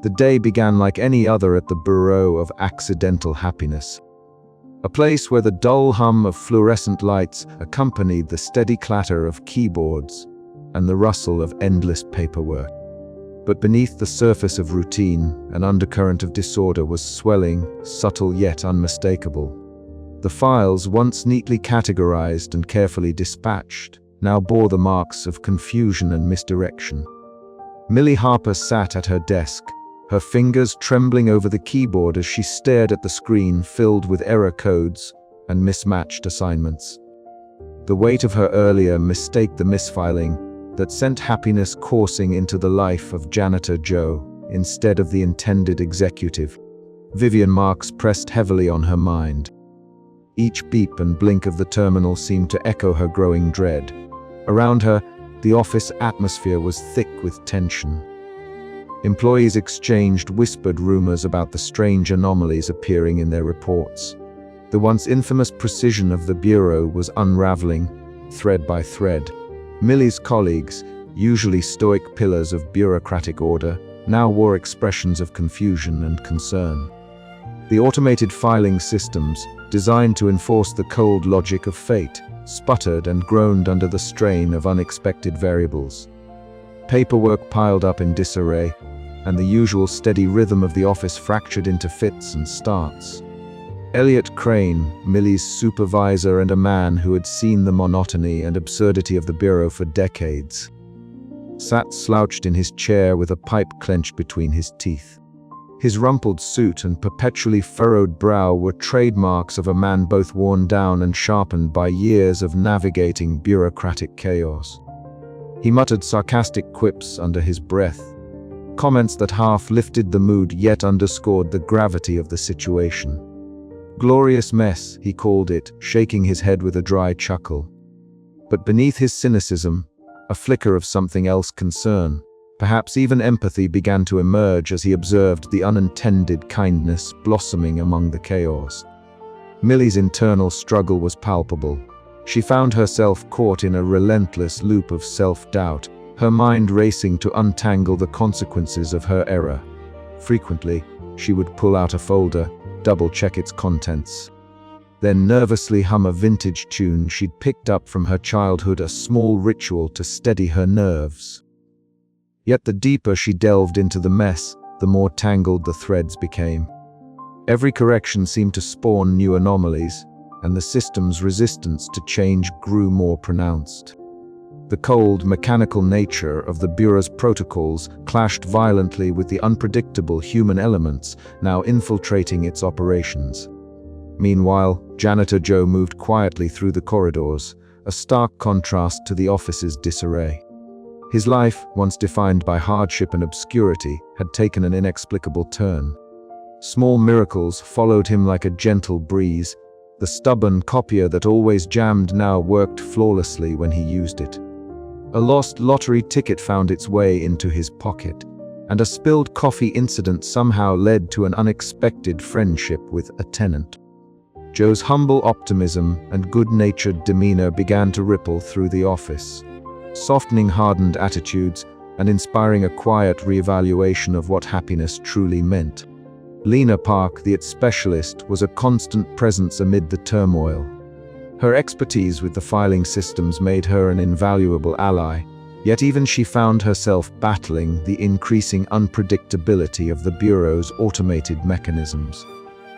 The day began like any other at the Bureau of Accidental Happiness, a place where the dull hum of fluorescent lights accompanied the steady clatter of keyboards and the rustle of endless paperwork. But beneath the surface of routine, an undercurrent of disorder was swelling, subtle yet unmistakable. The files, once neatly categorized and carefully dispatched, now bore the marks of confusion and misdirection. Millie Harper sat at her desk, her fingers trembling over the keyboard as she stared at the screen filled with error codes and mismatched assignments. The weight of her earlier mistake, the misfiling that sent happiness coursing into the life of Janitor Joe instead of the intended executive. Vivian Marks pressed heavily on her mind. Each beep and blink of the terminal seemed to echo her growing dread. Around her, the office atmosphere was thick with tension. Employees exchanged whispered rumors about the strange anomalies appearing in their reports. The once infamous precision of the Bureau was unraveling, thread by thread. Millie's colleagues, usually stoic pillars of bureaucratic order, now wore expressions of confusion and concern. The automated filing systems, designed to enforce the cold logic of fate, sputtered and groaned under the strain of unexpected variables. Paperwork piled up in disarray, and the usual steady rhythm of the office fractured into fits and starts. Elliot Crane, Millie's supervisor and a man who had seen the monotony and absurdity of the Bureau for decades, sat slouched in his chair with a pipe clenched between his teeth. His rumpled suit and perpetually furrowed brow were trademarks of a man both worn down and sharpened by years of navigating bureaucratic chaos. He muttered sarcastic quips under his breath, comments that half lifted the mood yet underscored the gravity of the situation. "Glorious mess," he called it, shaking his head with a dry chuckle. But beneath his cynicism, a flicker of something else, concern, perhaps even empathy, began to emerge as he observed the unintended kindness blossoming among the chaos. Millie's internal struggle was palpable. She found herself caught in a relentless loop of self-doubt, her mind racing to untangle the consequences of her error. Frequently, she would pull out a folder, double-check its contents, then nervously hum a vintage tune she'd picked up from her childhood, a small ritual to steady her nerves. Yet the deeper she delved into the mess, the more tangled the threads became. Every correction seemed to spawn new anomalies, and the system's resistance to change grew more pronounced. The cold, mechanical nature of the Bureau's protocols clashed violently with the unpredictable human elements now infiltrating its operations. Meanwhile, Janitor Joe moved quietly through the corridors, a stark contrast to the office's disarray. His life, once defined by hardship and obscurity, had taken an inexplicable turn. Small miracles followed him like a gentle breeze. The stubborn copier that always jammed now worked flawlessly when he used it. A lost lottery ticket found its way into his pocket, and a spilled coffee incident somehow led to an unexpected friendship with a tenant. Joe's humble optimism and good-natured demeanor began to ripple through the office, softening hardened attitudes and inspiring a quiet reevaluation of what happiness truly meant. Lena Park, the IT specialist, was a constant presence amid the turmoil. Her expertise with the filing systems made her an invaluable ally, yet even she found herself battling the increasing unpredictability of the Bureau's automated mechanisms.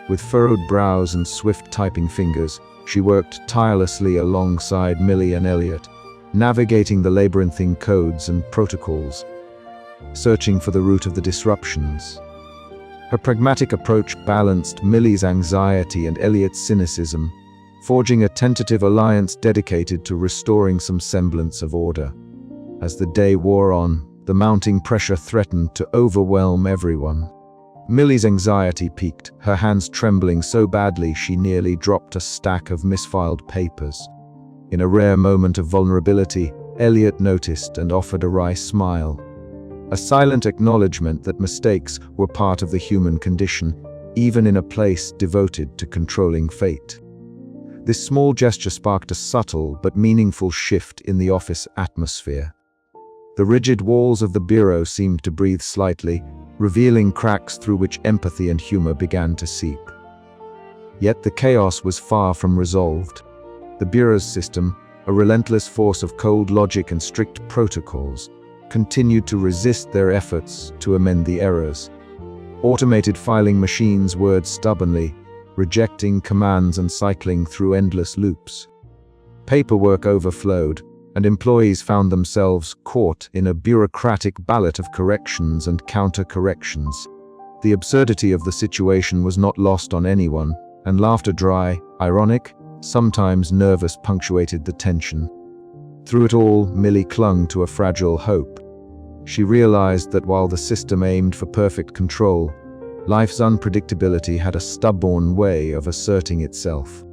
With furrowed brows and swift typing fingers, she worked tirelessly alongside Millie and Elliot, navigating the labyrinthine codes and protocols, searching for the root of the disruptions. Her pragmatic approach balanced Millie's anxiety and Elliot's cynicism, forging a tentative alliance dedicated to restoring some semblance of order. As the day wore on, the mounting pressure threatened to overwhelm everyone. Millie's anxiety peaked, her hands trembling so badly she nearly dropped a stack of misfiled papers. In a rare moment of vulnerability, Elliot noticed and offered a wry smile. A silent acknowledgement that mistakes were part of the human condition, even in a place devoted to controlling fate. This small gesture sparked a subtle but meaningful shift in the office atmosphere. The rigid walls of the bureau seemed to breathe slightly, revealing cracks through which empathy and humor began to seep. Yet the chaos was far from resolved. The bureau's system, a relentless force of cold logic and strict protocols, continued to resist their efforts to amend the errors. Automated filing machines whirred stubbornly, rejecting commands and cycling through endless loops. Paperwork overflowed, and employees found themselves caught in a bureaucratic ballot of corrections and counter-corrections. The absurdity of the situation was not lost on anyone, and laughter dry, ironic, sometimes nervous punctuated the tension. Through it all, Millie clung to a fragile hope. She realized that while the system aimed for perfect control, life's unpredictability had a stubborn way of asserting itself.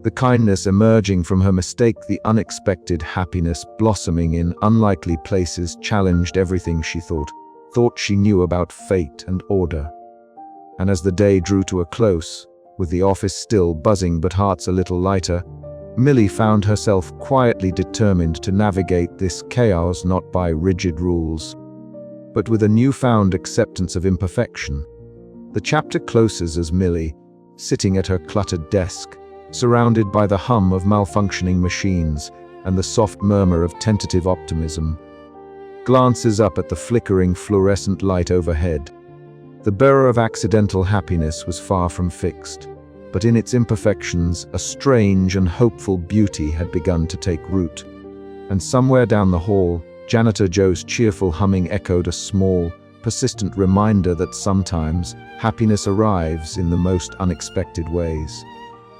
The kindness emerging from her mistake, the unexpected happiness blossoming in unlikely places challenged everything she thought she knew about fate and order. And as the day drew to a close, with the office still buzzing but hearts a little lighter, Millie found herself quietly determined to navigate this chaos not by rigid rules, but with a newfound acceptance of imperfection. The chapter closes as Millie, sitting at her cluttered desk, surrounded by the hum of malfunctioning machines and the soft murmur of tentative optimism, glances up at the flickering fluorescent light overhead. The burr of accidental happiness was far from fixed, but in its imperfections, a strange and hopeful beauty had begun to take root. And somewhere down the hall, Janitor Joe's cheerful humming echoed a small, persistent reminder that sometimes happiness arrives in the most unexpected ways.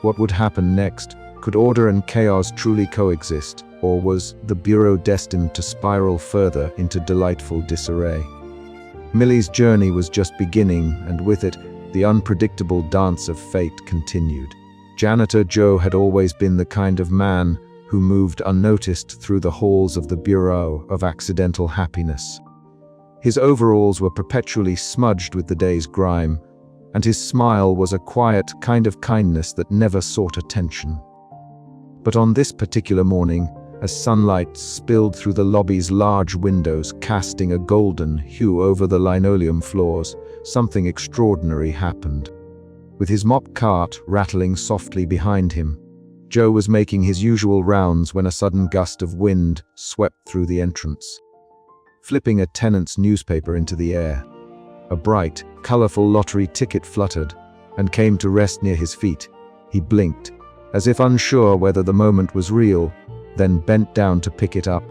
What would happen next? Could order and chaos truly coexist, or was the bureau destined to spiral further into delightful disarray? Millie's journey was just beginning, and with it, the unpredictable dance of fate continued. Janitor Joe had always been the kind of man who moved unnoticed through the halls of the Bureau of Accidental Happiness. His overalls were perpetually smudged with the day's grime, and his smile was a quiet kind of kindness that never sought attention. But on this particular morning, as sunlight spilled through the lobby's large windows, casting a golden hue over the linoleum floors, something extraordinary happened. With his mop cart rattling softly behind him, Joe was making his usual rounds when a sudden gust of wind swept through the entrance, flipping a tenant's newspaper into the air. A bright, colorful lottery ticket fluttered and came to rest near his feet. He blinked, as if unsure whether the moment was real, then bent down to pick it up.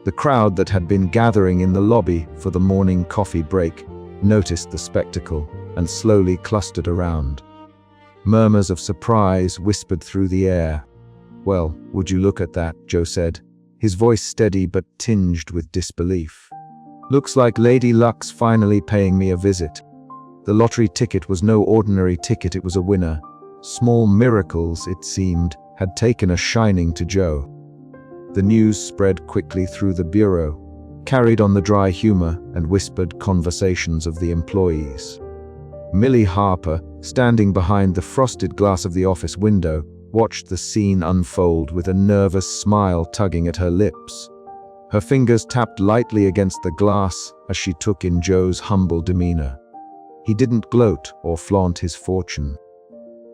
The crowd that had been gathering in the lobby for the morning coffee break noticed the spectacle and slowly clustered around. Murmurs of surprise whispered through the air. "Well, would you look at that?" Joe said, his voice steady but tinged with disbelief. "Looks like Lady Luck's finally paying me a visit." The lottery ticket was no ordinary ticket, it was a winner. Small miracles, it seemed, had taken a shining to Joe. The news spread quickly through the bureau, carried on the dry humor and whispered conversations of the employees. Millie Harper, standing behind the frosted glass of the office window, watched the scene unfold with a nervous smile tugging at her lips. Her fingers tapped lightly against the glass as she took in Joe's humble demeanor. He didn't gloat or flaunt his fortune.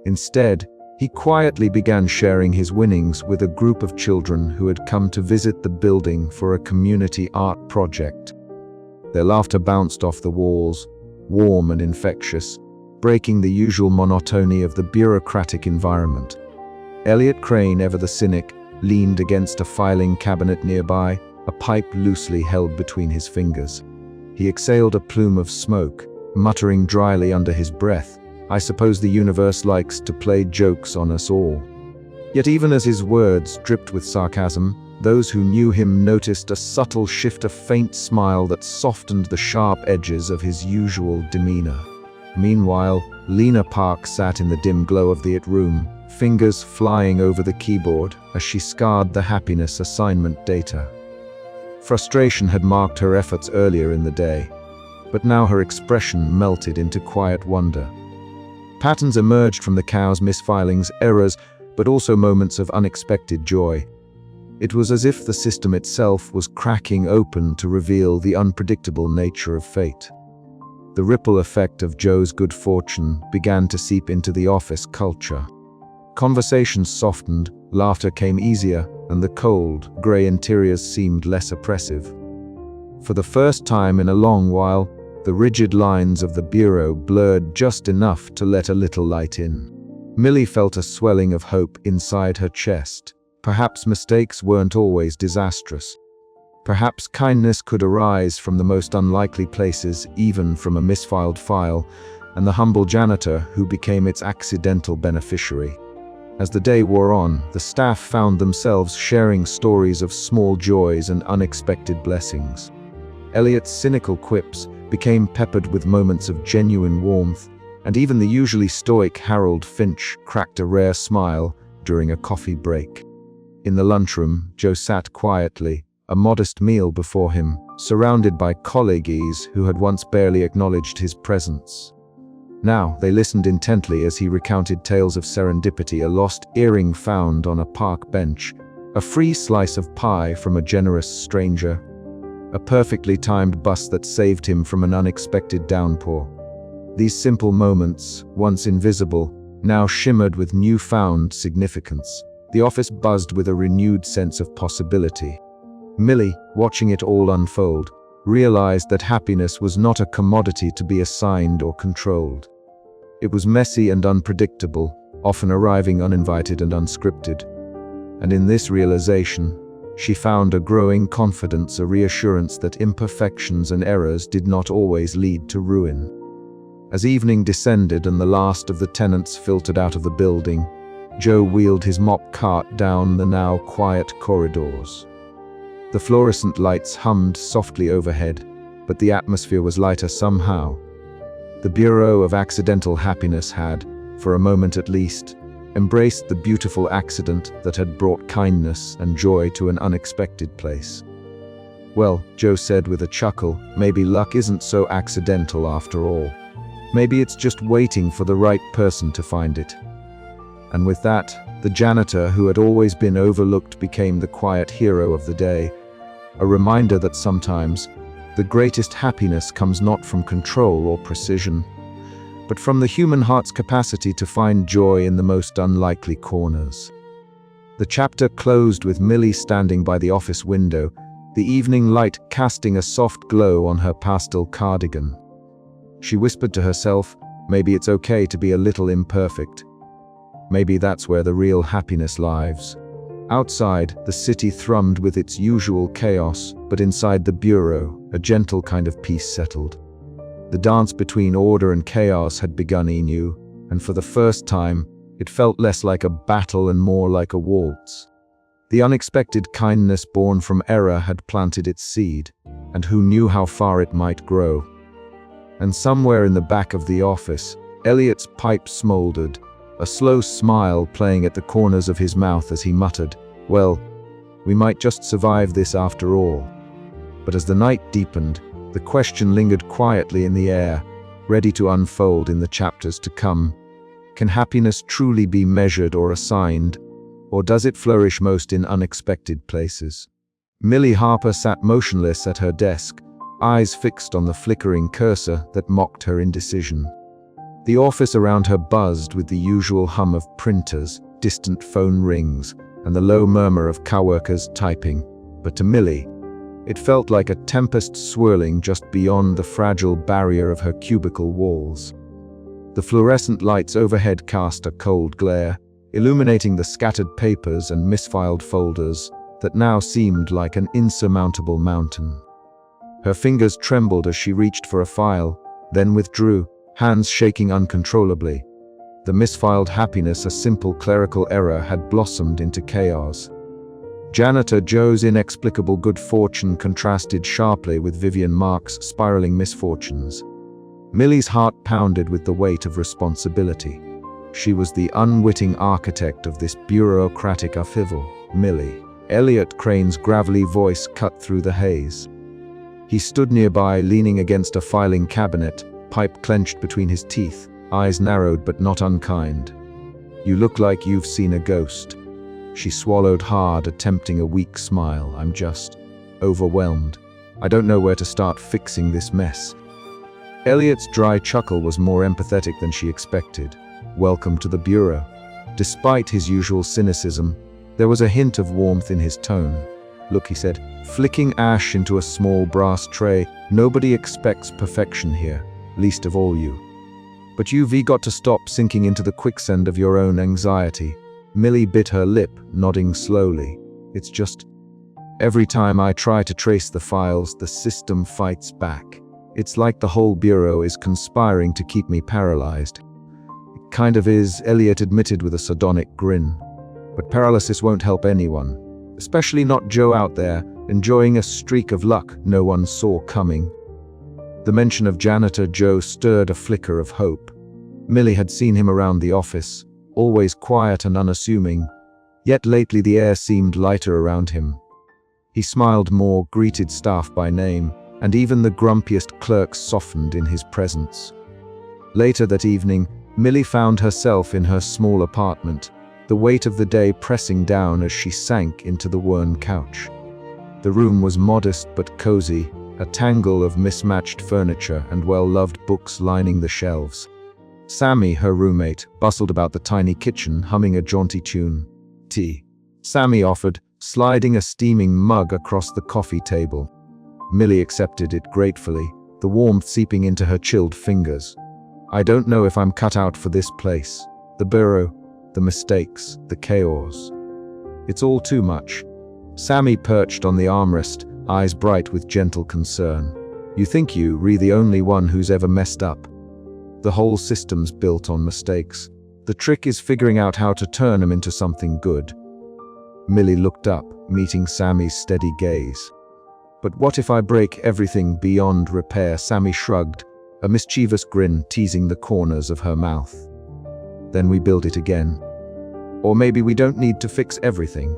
Instead, he quietly began sharing his winnings with a group of children who had come to visit the building for a community art project. Their laughter bounced off the walls, warm and infectious, breaking the usual monotony of the bureaucratic environment. Elliot Crane, ever the cynic, leaned against a filing cabinet nearby, a pipe loosely held between his fingers. He exhaled a plume of smoke, muttering dryly under his breath, "I suppose the universe likes to play jokes on us all." Yet even as his words dripped with sarcasm, those who knew him noticed a subtle shift, a faint smile that softened the sharp edges of his usual demeanor. Meanwhile, Lena Park sat in the dim glow of the room, fingers flying over the keyboard as she scanned the happiness assignment data. Frustration had marked her efforts earlier in the day, but now her expression melted into quiet wonder. Patterns emerged from the cow's misfilings, errors, but also moments of unexpected joy. It was as if the system itself was cracking open to reveal the unpredictable nature of fate. The ripple effect of Joe's good fortune began to seep into the office culture. Conversations softened, laughter came easier, and the cold, grey interiors seemed less oppressive. For the first time in a long while, the rigid lines of the bureau blurred just enough to let a little light in. Millie felt a swelling of hope inside her chest. Perhaps mistakes weren't always disastrous. Perhaps kindness could arise from the most unlikely places, even from a misfiled file, and the humble janitor who became its accidental beneficiary. As the day wore on, the staff found themselves sharing stories of small joys and unexpected blessings. Elliot's cynical quips became peppered with moments of genuine warmth, and even the usually stoic Harold Finch cracked a rare smile during a coffee break. In the lunchroom, Joe sat quietly, a modest meal before him, surrounded by colleagues who had once barely acknowledged his presence. Now they listened intently as he recounted tales of serendipity, a lost earring found on a park bench, a free slice of pie from a generous stranger, a perfectly timed bus that saved him from an unexpected downpour. These simple moments, once invisible, now shimmered with newfound significance. The office buzzed with a renewed sense of possibility. Millie, watching it all unfold, realized that happiness was not a commodity to be assigned or controlled. It was messy and unpredictable, often arriving uninvited and unscripted. And in this realization, she found a growing confidence, a reassurance that imperfections and errors did not always lead to ruin. As evening descended and the last of the tenants filtered out of the building, Joe wheeled his mop cart down the now quiet corridors. The fluorescent lights hummed softly overhead, but the atmosphere was lighter somehow. The Bureau of Accidental Happiness had, for a moment at least, embraced the beautiful accident that had brought kindness and joy to an unexpected place. Well, Joe said with a chuckle, maybe luck isn't so accidental after all. Maybe it's just waiting for the right person to find it. And with that, the janitor who had always been overlooked became the quiet hero of the day, a reminder that sometimes the greatest happiness comes not from control or precision, but from the human heart's capacity to find joy in the most unlikely corners. The chapter closed with Millie standing by the office window, the evening light casting a soft glow on her pastel cardigan. She whispered to herself, maybe it's okay to be a little imperfect. Maybe that's where the real happiness lies. Outside, the city thrummed with its usual chaos, but inside the bureau, a gentle kind of peace settled. The dance between order and chaos had begun anew, and for the first time, it felt less like a battle and more like a waltz. The unexpected kindness born from error had planted its seed, and who knew how far it might grow. And somewhere in the back of the office, Elliot's pipe smoldered, a slow smile playing at the corners of his mouth as he muttered, "Well, we might just survive this after all." But as the night deepened, the question lingered quietly in the air, ready to unfold in the chapters to come. Can happiness truly be measured or assigned, or does it flourish most in unexpected places? Millie Harper sat motionless at her desk, eyes fixed on the flickering cursor that mocked her indecision. The office around her buzzed with the usual hum of printers, distant phone rings, and the low murmur of coworkers typing, but to Millie, it felt like a tempest swirling just beyond the fragile barrier of her cubicle walls. The fluorescent lights overhead cast a cold glare, illuminating the scattered papers and misfiled folders that now seemed like an insurmountable mountain. Her fingers trembled as she reached for a file, then withdrew, hands shaking uncontrollably. The misfiled happiness, a simple clerical error, had blossomed into chaos. Janitor Joe's inexplicable good fortune contrasted sharply with Vivian Mark's spiraling misfortunes. Millie's heart pounded with the weight of responsibility. She was the unwitting architect of this bureaucratic upheaval. Millie. Elliot Crane's gravelly voice cut through the haze. He stood nearby, leaning against a filing cabinet, pipe clenched between his teeth, eyes narrowed but not unkind. "You look like you've seen a ghost." She swallowed hard, attempting a weak smile. I'm just overwhelmed. I don't know where to start fixing this mess. Elliot's dry chuckle was more empathetic than she expected. Welcome to the bureau. Despite his usual cynicism, there was a hint of warmth in his tone. Look, he said, flicking ash into a small brass tray, nobody expects perfection here, least of all you. But you've got to stop sinking into the quicksand of your own anxiety. Millie bit her lip, nodding slowly. It's just, every time I try to trace the files, the system fights back. It's like the whole bureau is conspiring to keep me paralyzed. It kind of is, Elliot admitted with a sardonic grin. But paralysis won't help anyone, especially not Joe out there, enjoying a streak of luck no one saw coming. The mention of janitor Joe stirred a flicker of hope. Millie had seen him around the office, always quiet and unassuming, yet lately the air seemed lighter around him. He smiled more, greeted staff by name, and even the grumpiest clerks softened in his presence. Later that evening, Millie found herself in her small apartment, the weight of the day pressing down as she sank into the worn couch. The room was modest but cozy, a tangle of mismatched furniture and well-loved books lining the shelves. Sammy, her roommate, bustled about the tiny kitchen, humming a jaunty tune. Tea, Sammy offered, sliding a steaming mug across the coffee table. Millie accepted it gratefully, the warmth seeping into her chilled fingers. I don't know if I'm cut out for this place. The bureau, the mistakes, the chaos. It's all too much. Sammy perched on the armrest, eyes bright with gentle concern. You think you're the only one who's ever messed up. The whole system's built on mistakes. The trick is figuring out how to turn them into something good. Millie looked up, meeting Sammy's steady gaze. But what if I break everything beyond repair? Sammy shrugged, a mischievous grin teasing the corners of her mouth. Then we build it again. Or maybe we don't need to fix everything.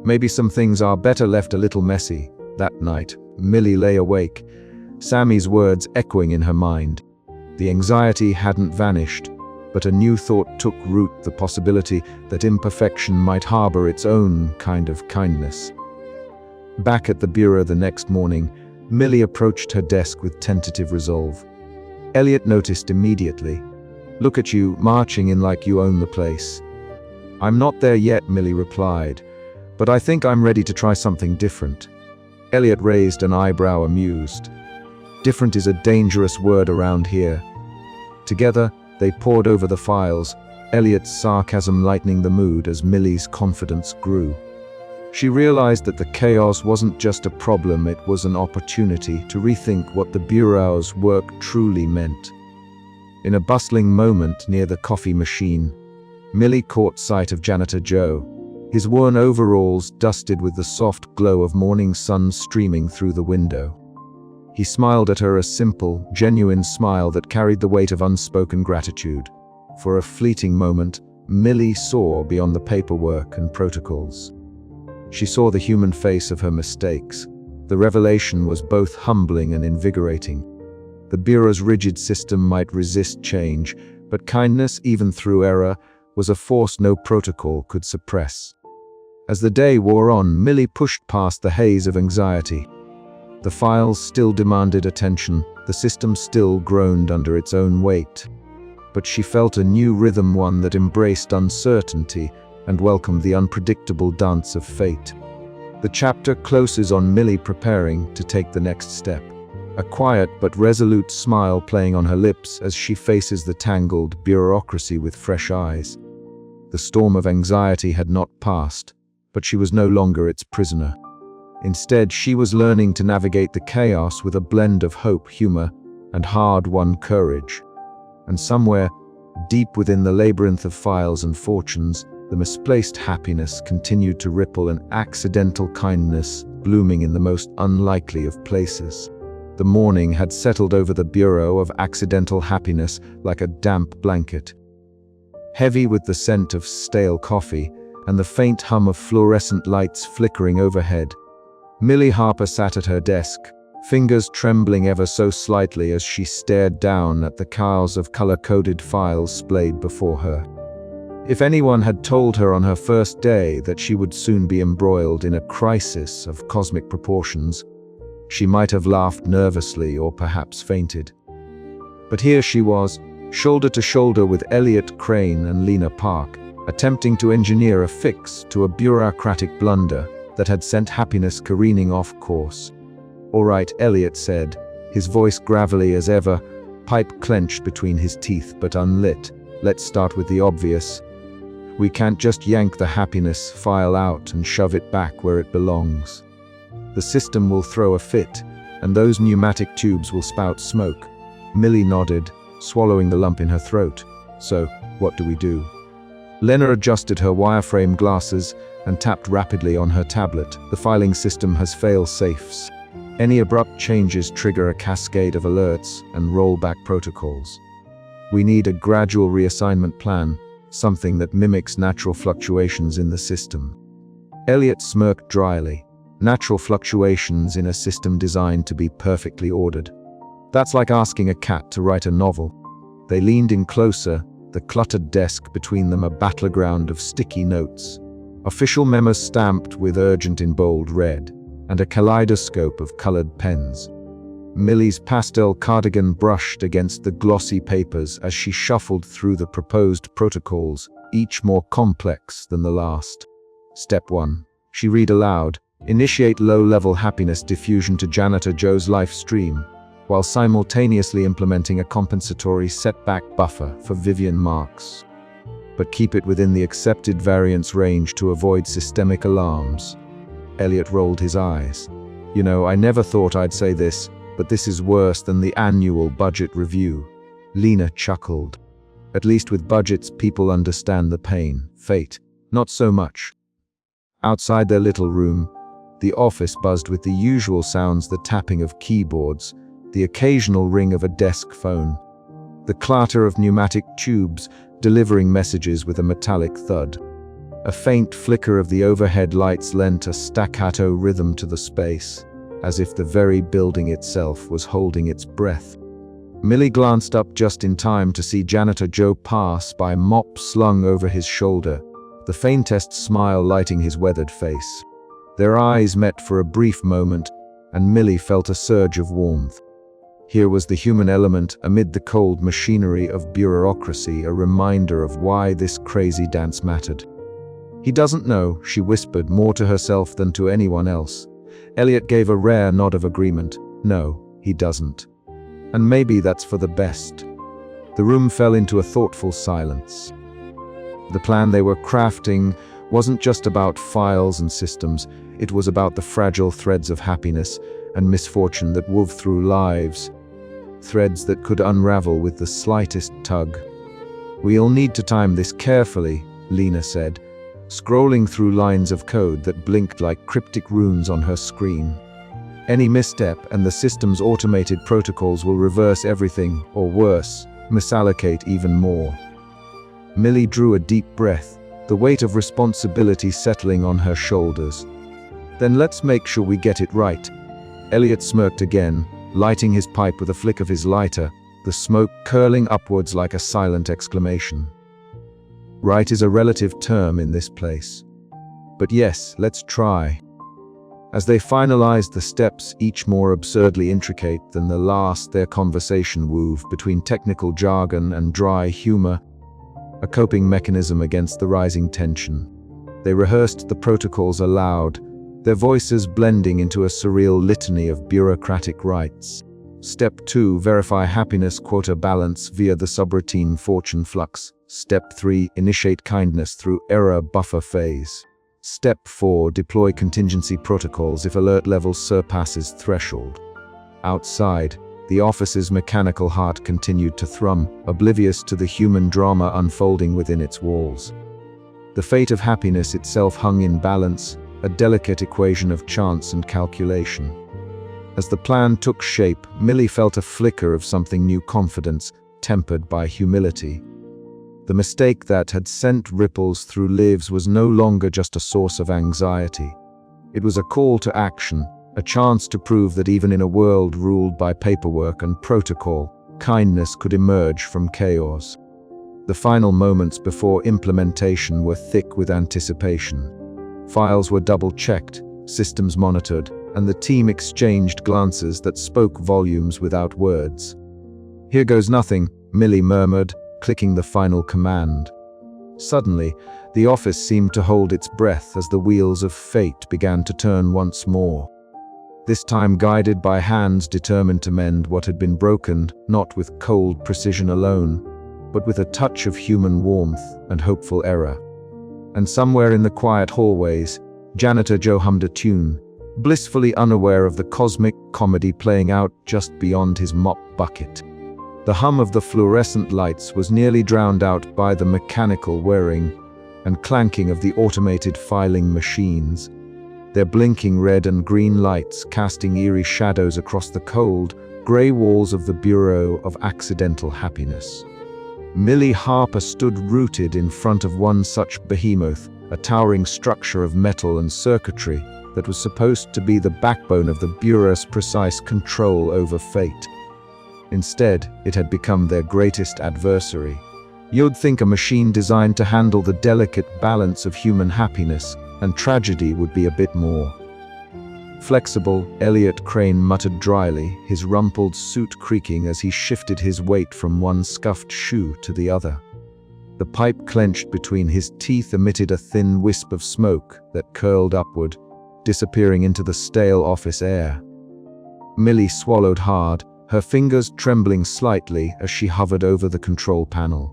Maybe some things are better left a little messy. That night, Millie lay awake, Sammy's words echoing in her mind. The anxiety hadn't vanished, but a new thought took root, the possibility that imperfection might harbor its own kind of kindness. Back at the bureau the next morning, Millie approached her desk with tentative resolve. Elliot noticed immediately. Look at you, marching in like you own the place. I'm not there yet, Millie replied, but I think I'm ready to try something different. Elliot raised an eyebrow, amused. Different is a dangerous word around here. Together, they pored over the files, Elliot's sarcasm lightening the mood as Millie's confidence grew. She realized that the chaos wasn't just a problem, it was an opportunity to rethink what the bureau's work truly meant. In a bustling moment near the coffee machine, Millie caught sight of janitor Joe, his worn overalls dusted with the soft glow of morning sun streaming through the window. He smiled at her, a simple, genuine smile that carried the weight of unspoken gratitude. For a fleeting moment, Millie saw beyond the paperwork and protocols. She saw the human face of her mistakes. The revelation was both humbling and invigorating. The bureau's rigid system might resist change, but kindness, even through error, was a force no protocol could suppress. As the day wore on, Millie pushed past the haze of anxiety. The files still demanded attention, the system still groaned under its own weight. But she felt a new rhythm, one that embraced uncertainty and welcomed the unpredictable dance of fate. The chapter closes on Millie preparing to take the next step, a quiet but resolute smile playing on her lips as she faces the tangled bureaucracy with fresh eyes. The storm of anxiety had not passed, but she was no longer its prisoner. Instead, she was learning to navigate the chaos with a blend of hope, humor, and hard-won courage. And somewhere, deep within the labyrinth of files and fortunes, the misplaced happiness continued to ripple, an accidental kindness blooming in the most unlikely of places. The morning had settled over the bureau of accidental happiness like a damp blanket. Heavy with the scent of stale coffee and the faint hum of fluorescent lights flickering overhead, Millie Harper sat at her desk, fingers trembling ever so slightly as she stared down at the chaos of color-coded files splayed before her. If anyone had told her on her first day that she would soon be embroiled in a crisis of cosmic proportions, she might have laughed nervously or perhaps fainted. But here she was, shoulder to shoulder with Elliot Crane and Lena Park, attempting to engineer a fix to a bureaucratic blunder that had sent happiness careening off course. "All right," Elliot said, his voice gravelly as ever, pipe clenched between his teeth but unlit. "Let's start with the obvious. We can't just yank the happiness file out and shove it back where it belongs. The system will throw a fit, and those pneumatic tubes will spout smoke." Millie nodded, swallowing the lump in her throat. "So, what do we do?" Lena adjusted her wireframe glasses and tapped rapidly on her tablet. "The filing system has fail-safes. Any abrupt changes trigger a cascade of alerts and rollback protocols. We need a gradual reassignment plan, something that mimics natural fluctuations in the system." Elliot smirked dryly. Natural fluctuations in a system designed to be perfectly ordered. That's like asking a cat to write a novel. They leaned in closer, the cluttered desk between them a battleground of sticky notes, official memos stamped with urgent in bold red, and a kaleidoscope of colored pens. Millie's pastel cardigan brushed against the glossy papers as she shuffled through the proposed protocols, each more complex than the last. "Step 1. She read aloud. Initiate low-level happiness diffusion to Janitor Joe's life stream, while simultaneously implementing a compensatory setback buffer for Vivian Marks. But keep it within the accepted variance range to avoid systemic alarms." Elliot rolled his eyes. "You know, I never thought I'd say this, but this is worse than the annual budget review." Lena chuckled. "At least with budgets, people understand the pain. Fate, not so much." Outside their little room, the office buzzed with the usual sounds: the tapping of keyboards, the occasional ring of a desk phone, the clatter of pneumatic tubes delivering messages with a metallic thud. A faint flicker of the overhead lights lent a staccato rhythm to the space, as if the very building itself was holding its breath. Millie glanced up just in time to see Janitor Joe pass by, mop slung over his shoulder, the faintest smile lighting his weathered face. Their eyes met for a brief moment, and Millie felt a surge of warmth. Here was the human element amid the cold machinery of bureaucracy, a reminder of why this crazy dance mattered. "He doesn't know," she whispered, more to herself than to anyone else. Elliot gave a rare nod of agreement. "No, he doesn't. And maybe that's for the best." The room fell into a thoughtful silence. The plan they were crafting wasn't just about files and systems, it was about the fragile threads of happiness and misfortune that wove through lives, threads that could unravel with the slightest tug. "We'll need to time this carefully," Lena said, scrolling through lines of code that blinked like cryptic runes on her screen. "Any misstep and the system's automated protocols will reverse everything, or worse, misallocate even more." Millie drew a deep breath, the weight of responsibility settling on her shoulders. "Then let's make sure we get it right." Elliot smirked again, lighting his pipe with a flick of his lighter, the smoke curling upwards like a silent exclamation. Right is a relative term in this place. But yes, let's try. As they finalized the steps, each more absurdly intricate than the last, their conversation wove between technical jargon and dry humor, a coping mechanism against the rising tension. They rehearsed the protocols aloud, their voices blending into a surreal litany of bureaucratic rites. Step 2, verify happiness quota balance via the subroutine fortune flux. Step 3, initiate kindness through error buffer phase. Step 4, deploy contingency protocols if alert level surpasses threshold. Outside, the office's mechanical heart continued to thrum, oblivious to the human drama unfolding within its walls. The fate of happiness itself hung in balance, a delicate equation of chance and calculation. As the plan took shape, Millie felt a flicker of something new: confidence, tempered by humility. The mistake that had sent ripples through lives was no longer just a source of anxiety. It was a call to action, a chance to prove that even in a world ruled by paperwork and protocol, kindness could emerge from chaos. The final moments before implementation were thick with anticipation. Files were double-checked, systems monitored, and the team exchanged glances that spoke volumes without words. "Here goes nothing," Millie murmured, clicking the final command. Suddenly, the office seemed to hold its breath as the wheels of fate began to turn once more. This time guided by hands determined to mend what had been broken, not with cold precision alone, but with a touch of human warmth and hopeful error. And somewhere in the quiet hallways, janitor Joe hummed a tune, blissfully unaware of the cosmic comedy playing out just beyond his mop bucket. The hum of the fluorescent lights was nearly drowned out by the mechanical whirring and clanking of the automated filing machines, their blinking red and green lights casting eerie shadows across the cold, grey walls of the Bureau of Accidental Happiness. Millie Harper stood rooted in front of one such behemoth, a towering structure of metal and circuitry that was supposed to be the backbone of the Bureau's precise control over fate. Instead, it had become their greatest adversary. You'd think a machine designed to handle the delicate balance of human happiness and tragedy would be a bit more flexible, Elliot Crane muttered dryly, his rumpled suit creaking as he shifted his weight from one scuffed shoe to the other. The pipe clenched between his teeth emitted a thin wisp of smoke that curled upward, disappearing into the stale office air. Millie swallowed hard, her fingers trembling slightly as she hovered over the control panel.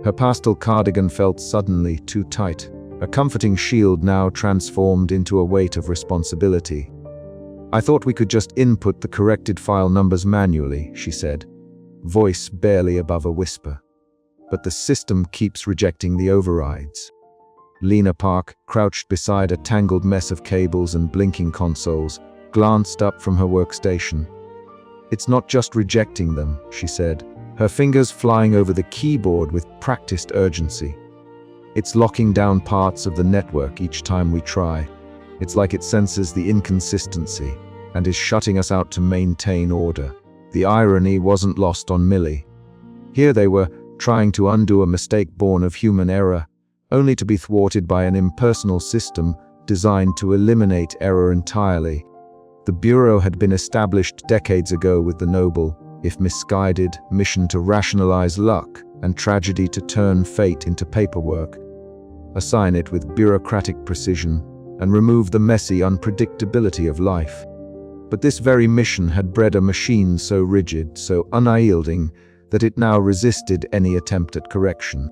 Her pastel cardigan felt suddenly too tight, a comforting shield now transformed into a weight of responsibility. "I thought we could just input the corrected file numbers manually," she said, voice barely above a whisper. "But the system keeps rejecting the overrides." Lena Park, crouched beside a tangled mess of cables and blinking consoles, glanced up from her workstation. "It's not just rejecting them," she said, her fingers flying over the keyboard with practiced urgency. "It's locking down parts of the network each time we try. It's like it senses the inconsistency and is shutting us out to maintain order." The irony wasn't lost on Millie. Here they were, trying to undo a mistake born of human error, only to be thwarted by an impersonal system designed to eliminate error entirely. The Bureau had been established decades ago with the noble, if misguided, mission to rationalize luck and tragedy to turn fate into paperwork, assign it with bureaucratic precision, and remove the messy unpredictability of life. But this very mission had bred a machine so rigid, so unyielding, that it now resisted any attempt at correction.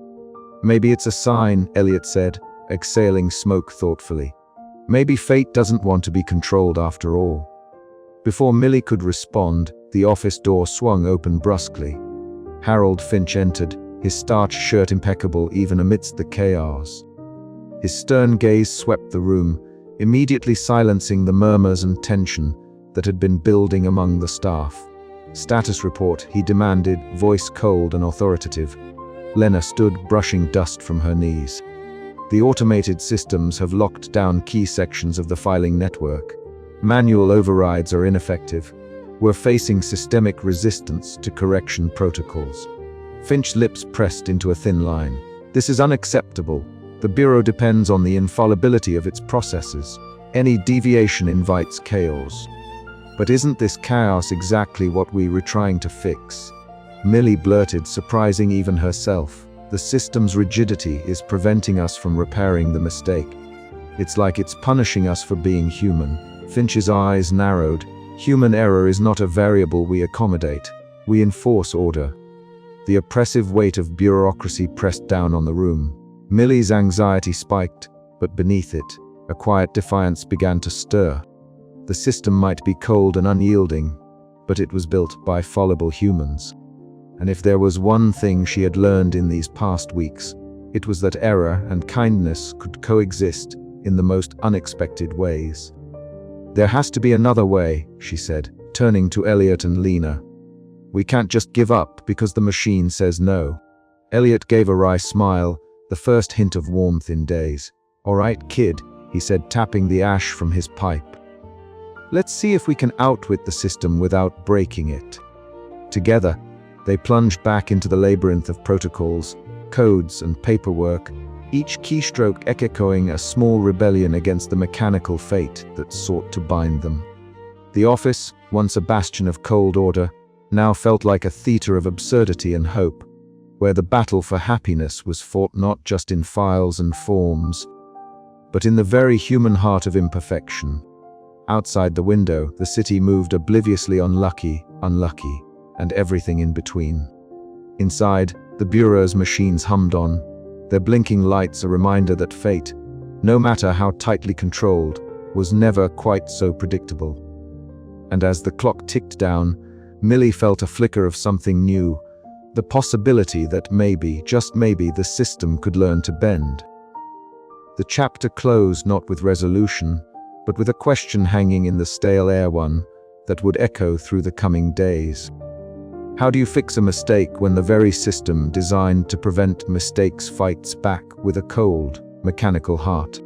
"Maybe it's a sign," Elliot said, exhaling smoke thoughtfully. "Maybe fate doesn't want to be controlled after all." Before Millie could respond, the office door swung open brusquely. Harold Finch entered, his starched shirt impeccable even amidst the chaos. His stern gaze swept the room, immediately silencing the murmurs and tension that had been building among the staff. "Status report," he demanded, voice cold and authoritative. Lena stood, brushing dust from her knees. "The automated systems have locked down key sections of the filing network. Manual overrides are ineffective. We're facing systemic resistance to correction protocols." Finch's lips pressed into a thin line. "This is unacceptable. The Bureau depends on the infallibility of its processes. Any deviation invites chaos." "But isn't this chaos exactly what we were trying to fix?" Millie blurted, surprising even herself. "The system's rigidity is preventing us from repairing the mistake. It's like it's punishing us for being human." Finch's eyes narrowed. "Human error is not a variable we accommodate. We enforce order." The oppressive weight of bureaucracy pressed down on the room. Millie's anxiety spiked, but beneath it, a quiet defiance began to stir. The system might be cold and unyielding, but it was built by fallible humans. And if there was one thing she had learned in these past weeks, it was that error and kindness could coexist in the most unexpected ways. "There has to be another way," she said, turning to Elliot and Lena. "We can't just give up because the machine says no." Elliot gave a wry smile, the first hint of warmth in days. "All right, kid," he said, tapping the ash from his pipe. "Let's see if we can outwit the system without breaking it." Together, they plunged back into the labyrinth of protocols, codes and paperwork, each keystroke echoing a small rebellion against the mechanical fate that sought to bind them. The office, once a bastion of cold order, now felt like a theater of absurdity and hope, where the battle for happiness was fought not just in files and forms, but in the very human heart of imperfection. Outside the window, the city moved obliviously unlucky, and everything in between. Inside, the bureau's machines hummed on, their blinking lights a reminder that fate, no matter how tightly controlled, was never quite so predictable. And as the clock ticked down, Millie felt a flicker of something new, the possibility that maybe, just maybe, the system could learn to bend. The chapter closed not with resolution, but with a question hanging in the stale air, one that would echo through the coming days. How do you fix a mistake when the very system designed to prevent mistakes fights back with a cold, mechanical heart?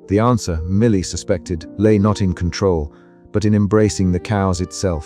The answer, Millie suspected, lay not in control, but in embracing the chaos itself.